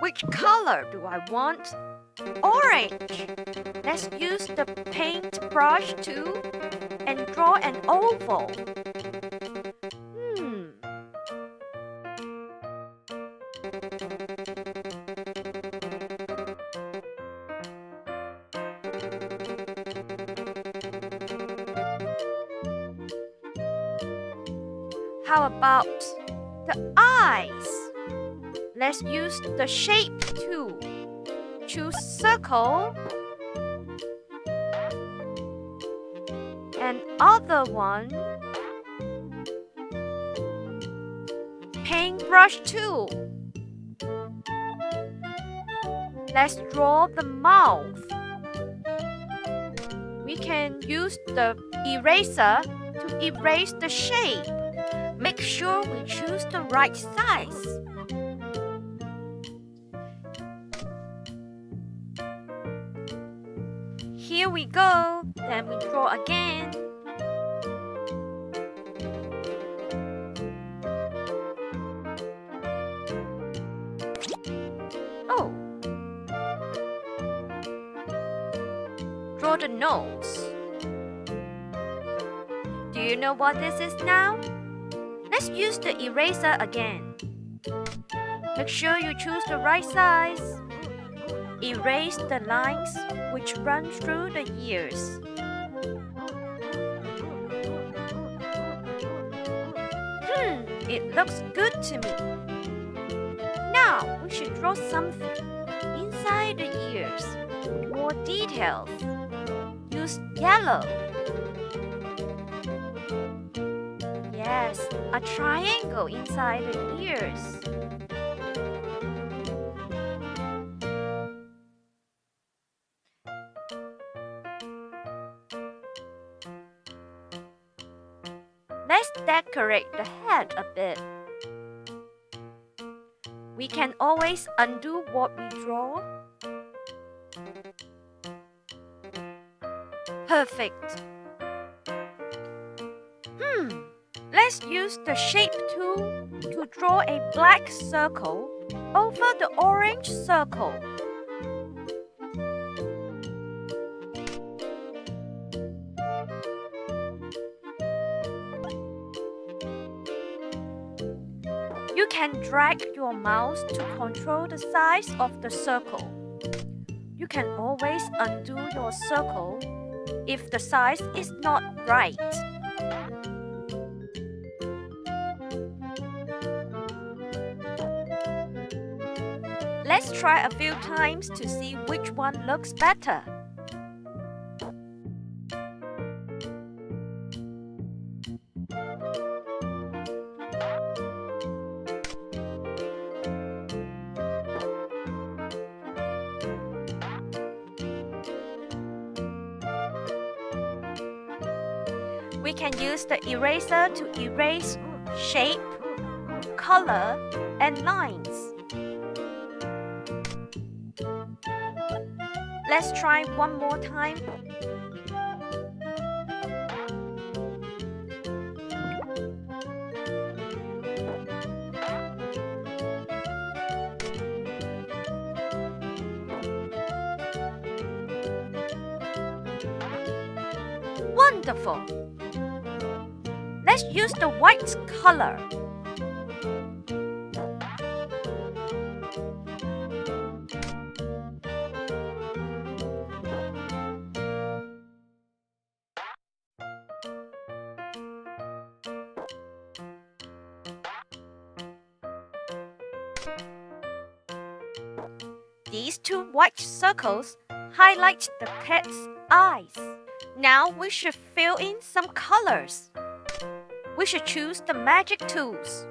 Which color do I want? Orange. Let's use the paint brush too and draw an oval. How about the eyes? Let's use the shape tool. Choose circle and other one. Paintbrush tool. Let's draw the mouth. We can use the eraser to erase the shape. Make sure we choose the right size. Here we go. Then we draw again. Oh. Draw the nose. Do you know what this is now? Let's use the eraser again. Make sure you choose the right size. Erase the lines which run through the ears. It looks good to me. Now we should draw something inside the ears. More details. Use yellow. Yes, a triangle inside the ears. Let's decorate the head a bit. We can always undo what we draw. Perfect. Let's use the shape tool to draw a black circle over the orange circle. You can drag your mouse to control the size of the circle. You can always undo your circle if the size is not right. Let's try a few times to see which one looks better. We can use the eraser to erase shape, color, and lines. Let's try one more time. Wonderful! Let's use the white color. These two white circles highlight the cat's eyes. Now we should fill in some colors. We should choose the magic tools.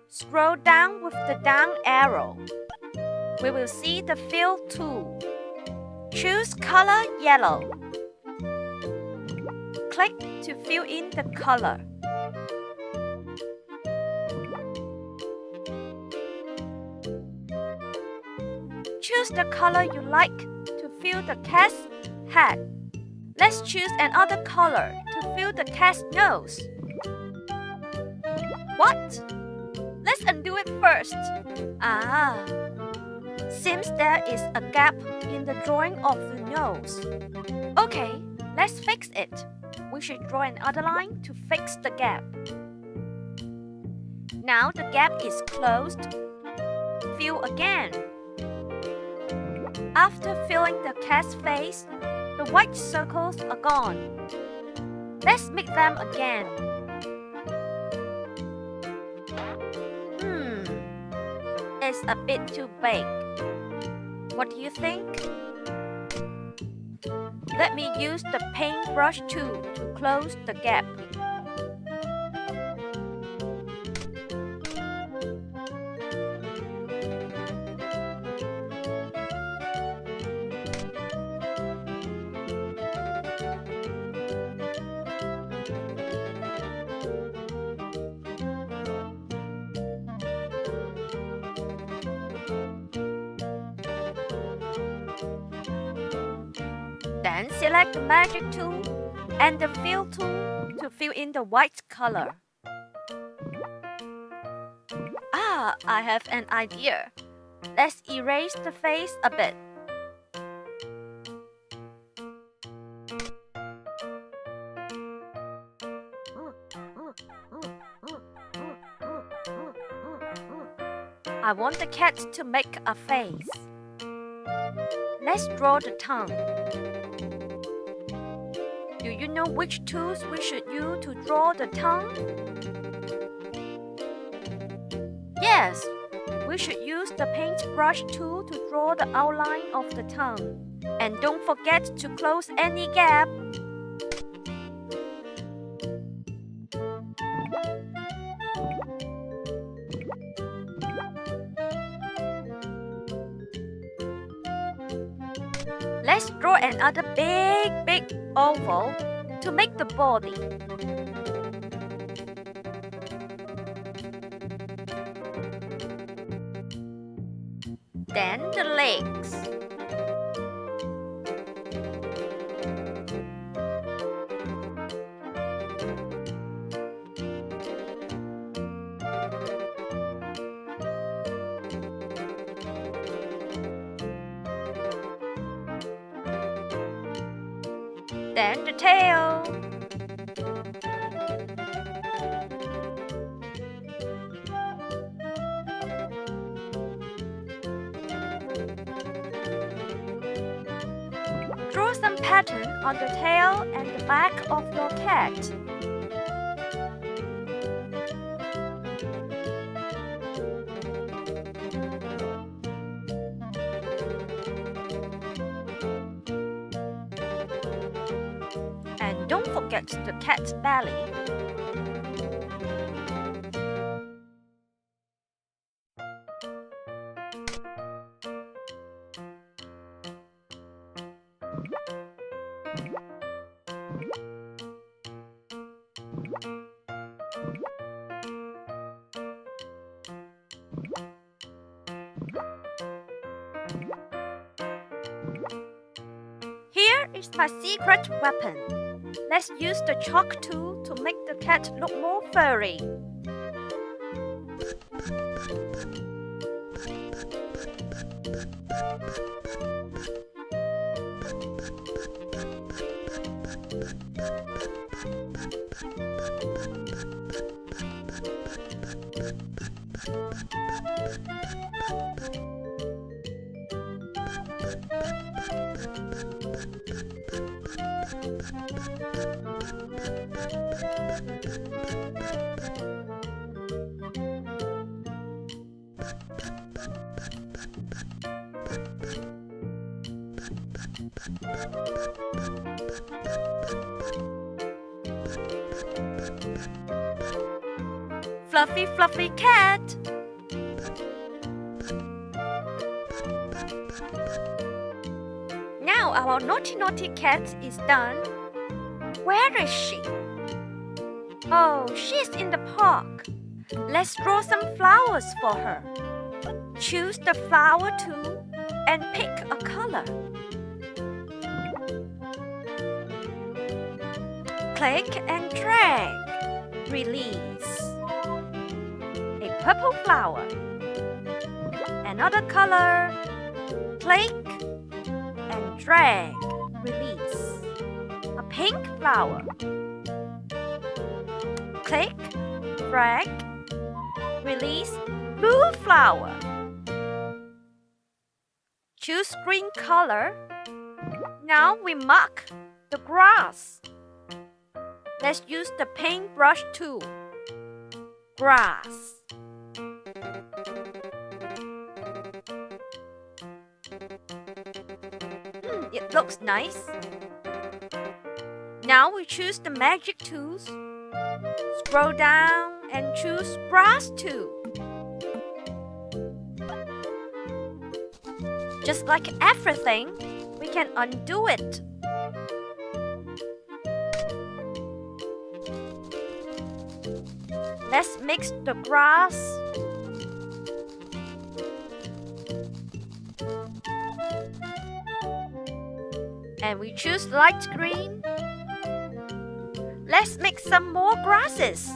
Scroll down with the down arrow. We will see the fill tool. Choose color yellow. Click to fill in the color. Choose the color you like to fill the cat's head. Let's choose another color to fill the cat's nose. What? Let's Let's undo it first. Seems there is a gap in the drawing of the nose. Okay, let's fix it. We should draw another line to fix the gap. Now the gap is closed. Fill again. After filling the cat's face, the white circles are gone. Let's make them again. It's a bit too big. What do you think? Let me use the paintbrush tool to close the gap. Then select the magic tool and the fill tool to fill in the white color. I have an idea. Let's erase the face a bit. I want the cat to make a face. Let's draw the tongue. Do you know which tools we should use to draw the tongue? Yes, we should use the paintbrush tool to draw the outline of the tongue. And don't forget to close any gap. Let's draw another big oval to make the body. Then the legs. Then the tail. Draw some pattern on the tail and the back of your cat. And don't forget the cat's belly. Here is my secret weapon. Let's use the chalk tool to make the cat look more furry. Fluffy, fluffy cat. Now our naughty cat is done. Where is she? Oh, she's in the park. Let's draw some flowers for her. Choose the flower tool and pick a color. Click and drag. Release. A purple flower. Another color. Click and drag. Release. A pink flower. Click, drag, release. Blue flower. Choose green color. Now we mark the grass. Let's use the paintbrush tool. Grass. It looks nice. Now we choose the magic tools. Scroll down and choose brush tool. Just like everything, we can undo it. Let's mix the grass. And we choose light green. Let's make some more grasses.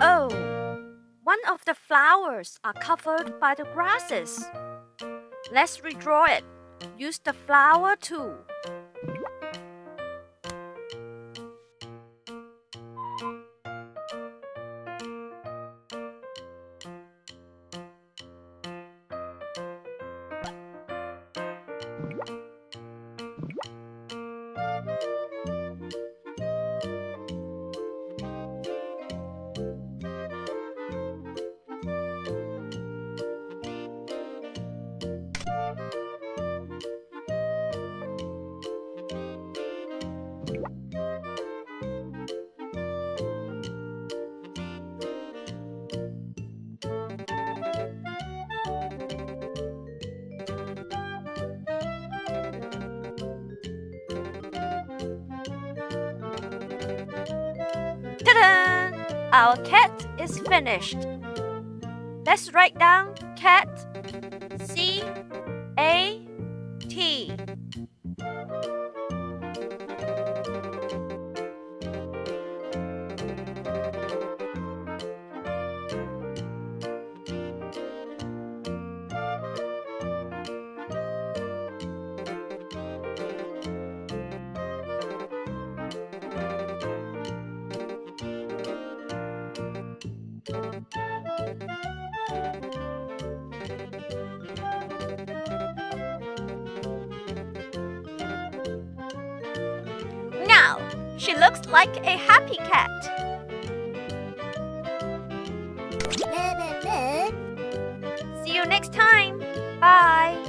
Oh, one of the flowers are covered by the grasses. Let's redraw it. Use the flower tool. Ta-da! Our cat is finished. Let's write down cat. C-A-T. Now, she looks like a happy cat. See you next time. Bye.